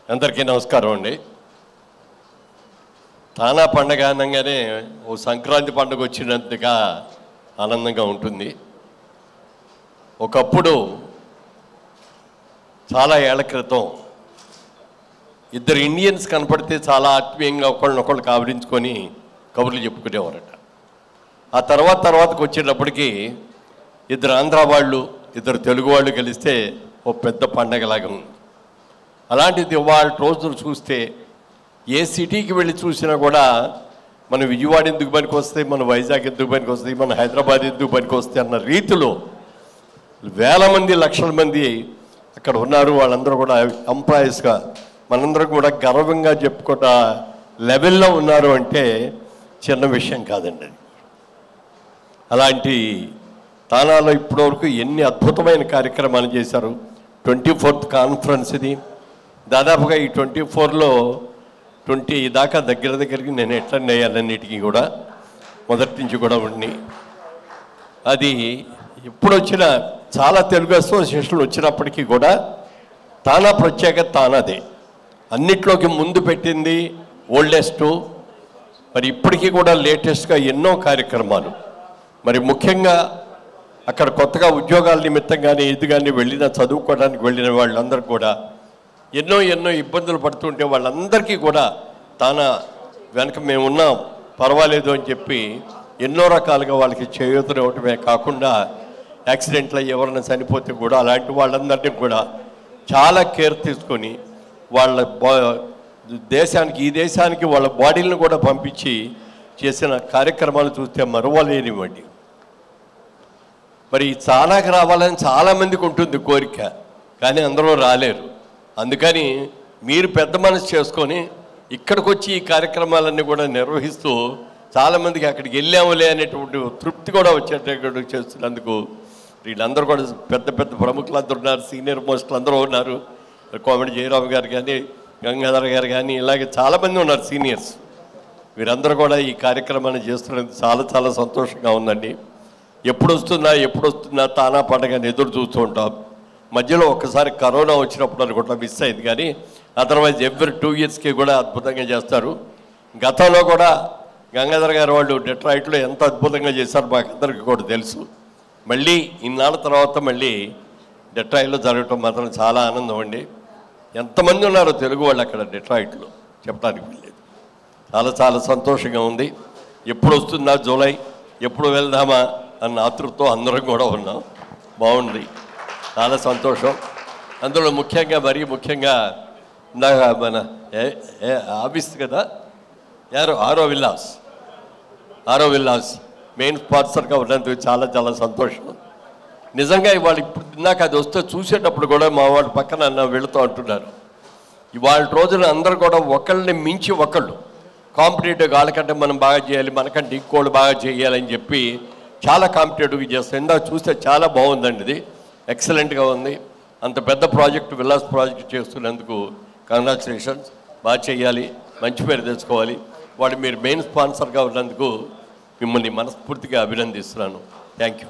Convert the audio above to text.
అందరికీ నమస్కారం అండి. తానా పండగ అనగానే ఓ సంక్రాంతి పండుగ వచ్చినంతగా ఆనందంగా ఉంటుంది. ఒకప్పుడు చాలా ఏళ్ల క్రితం ఇద్దరు ఇండియన్స్ కనపడితే చాలా ఆత్మీయంగా ఒకళ్ళనొకళ్ళు కావరించుకొని కబుర్లు చెప్పుకునేవారట. ఆ తర్వాతకు వచ్చేటప్పటికి ఇద్దరు ఆంధ్ర వాళ్ళు ఇద్దరు తెలుగు వాళ్ళు కలిస్తే ఓ పెద్ద పండగలాగా ఉంది. అలాంటిది వాళ్ళ రోజులు చూస్తే ఏ సిటీకి వెళ్ళి చూసినా కూడా మన విజయవాడ ఎందుకు పనికి వస్తాయి, మన వైజాగ్ ఎందుకు పనికి వస్తాయి, మన హైదరాబాద్ ఎందుకు పనికి వస్తాయి అన్న రీతిలో వేల మంది లక్షల మంది అక్కడ ఉన్నారు. వాళ్ళందరూ కూడా ఎంప్లాయీస్గా మనందరం కూడా గర్వంగా చెప్పుకున్న లెవెల్లో ఉన్నారు అంటే చిన్న విషయం కాదండి. అలాంటి తానాలో ఇప్పటివరకు ఎన్ని అద్భుతమైన కార్యక్రమాలు చేశారు. 24th కాన్ఫరెన్స్ ఇది. దాదాపుగా ఈ 24లో 20 దాకా దగ్గరికి నేను అటెండ్ అయ్యానన్నిటికీ కూడా మొదటి నుంచి కూడా ఉండి అది ఎప్పుడు వచ్చినా చాలా తెలుగు అసోసియేషన్లు వచ్చినప్పటికీ కూడా తానా ప్రత్యేకత తానాదే. అన్నిట్లోకి ముందు పెట్టింది ఓల్డెస్ట్. మరి ఇప్పటికీ కూడా లేటెస్ట్గా ఎన్నో కార్యక్రమాలు. మరి ముఖ్యంగా అక్కడ కొత్తగా ఉద్యోగాల నిమిత్తం కానీ ఇది కానీ వెళ్ళిన చదువుకోవడానికి వెళ్ళిన వాళ్ళందరూ కూడా ఎన్నో ఇబ్బందులు పడుతుంటే వాళ్ళందరికీ కూడా తానా వెనక మేము ఉన్నాం పర్వాలేదు అని చెప్పి ఎన్నో రకాలుగా వాళ్ళకి చేయూతనివ్వటమే కాకుండా యాక్సిడెంట్లో ఎవరైనా చనిపోతే కూడా అలాంటి వాళ్ళందరినీ కూడా చాలా కేర్ తీసుకొని వాళ్ళ ఈ దేశానికి వాళ్ళ బాడీలను కూడా పంపించి చేసిన కార్యక్రమాలు చూస్తే మరువలేనివ్వండి. మరి తానాకి రావాలని చాలామందికి ఉంటుంది కోరిక, కానీ అందరూ రాలేరు. అందుకని మీరు పెద్ద మనసు చేసుకొని ఇక్కడికి వచ్చి ఈ కార్యక్రమాలన్నీ కూడా నిర్వహిస్తూ చాలామందికి అక్కడికి వెళ్ళాములే అనేటువంటి తృప్తి కూడా వచ్చేటట్టు చేస్తున్నందుకు వీళ్ళందరూ కూడా పెద్ద ప్రముఖులందరూ ఉన్నారు. సీనియర్ మోస్టులు అందరూ ఉన్నారు. కోమటి జయరామ్ గారు కానీ గంగాధర్ గారు కానీ ఇలాగే చాలామంది ఉన్నారు సీనియర్స్. వీరందరూ కూడా ఈ కార్యక్రమాన్ని చేస్తున్నందుకు చాలా సంతోషంగా ఉందండి. ఎప్పుడు వస్తుందా తానా పండుగని ఎదురు చూస్తూ ఉంటాం. మధ్యలో ఒక్కసారి కరోనా వచ్చినప్పుడు అనుకుంటా మిస్ అయింది, కానీ అదర్వైజ్ ఎవ్రీ 2 yearsకి కూడా అద్భుతంగా చేస్తారు. గతంలో కూడా గంగాధర్ గారు వాళ్ళు డెట్రాయిట్లో ఎంత అద్భుతంగా చేశారు మాకు అందరికీ కూడా తెలుసు. మళ్ళీ ఇన్నాళ్ళ తర్వాత మళ్ళీ డెట్రాయిట్లో జరగటం మాత్రం చాలా ఆనందం అండి. ఎంతమంది ఉన్నారో తెలుగు వాళ్ళు అక్కడ డెట్రాయిట్లో చెప్పడానికి వెళ్ళలేదు. చాలా సంతోషంగా ఉంది. ఎప్పుడు వస్తుందా జూలై, ఎప్పుడు వెళ్దామా అన్న ఆతృతతో అందరం కూడా ఉన్నాం. బాగుంది, చాలా సంతోషం. అందులో మరీ ముఖ్యంగా ఇందాక మన ఆఫీస్ కదా ఆరో విల్లాస్ మెయిన్ స్పాన్సర్గా ఉన్నందుకు చాలా సంతోషం. నిజంగా ఇవాళ ఇప్పుడు ఇందాక అది వస్తే చూసేటప్పుడు కూడా మా వాళ్ళ పక్కన వెళుతూ అంటున్నారు, ఇవాళ రోజున అందరూ కూడా ఒకళ్ళని మించి ఒకళ్ళు కాంపిటేటివ్గా వాళ్ళకంటే మనం బాగా చేయాలి, మనకంటే ఇంకోళ్ళు బాగా చేయాలని చెప్పి చాలా కాంపిటేటివ్గా చేస్తాం. ఇందాక చూస్తే చాలా బాగుందండి. ఇది ఎక్సలెంట్గా ఉంది. అంత పెద్ద ప్రాజెక్టు విల్లాస్ ప్రాజెక్ట్ చేస్తున్నందుకు కంగ్రాచులేషన్స్. బాగా చేయాలి, మంచి పేరు తెచ్చుకోవాలి. వాళ్ళు మీరు మెయిన్ స్పాన్సర్గా ఉన్నందుకు మిమ్మల్ని మనస్ఫూర్తిగా అభినందిస్తున్నాను. Thank you.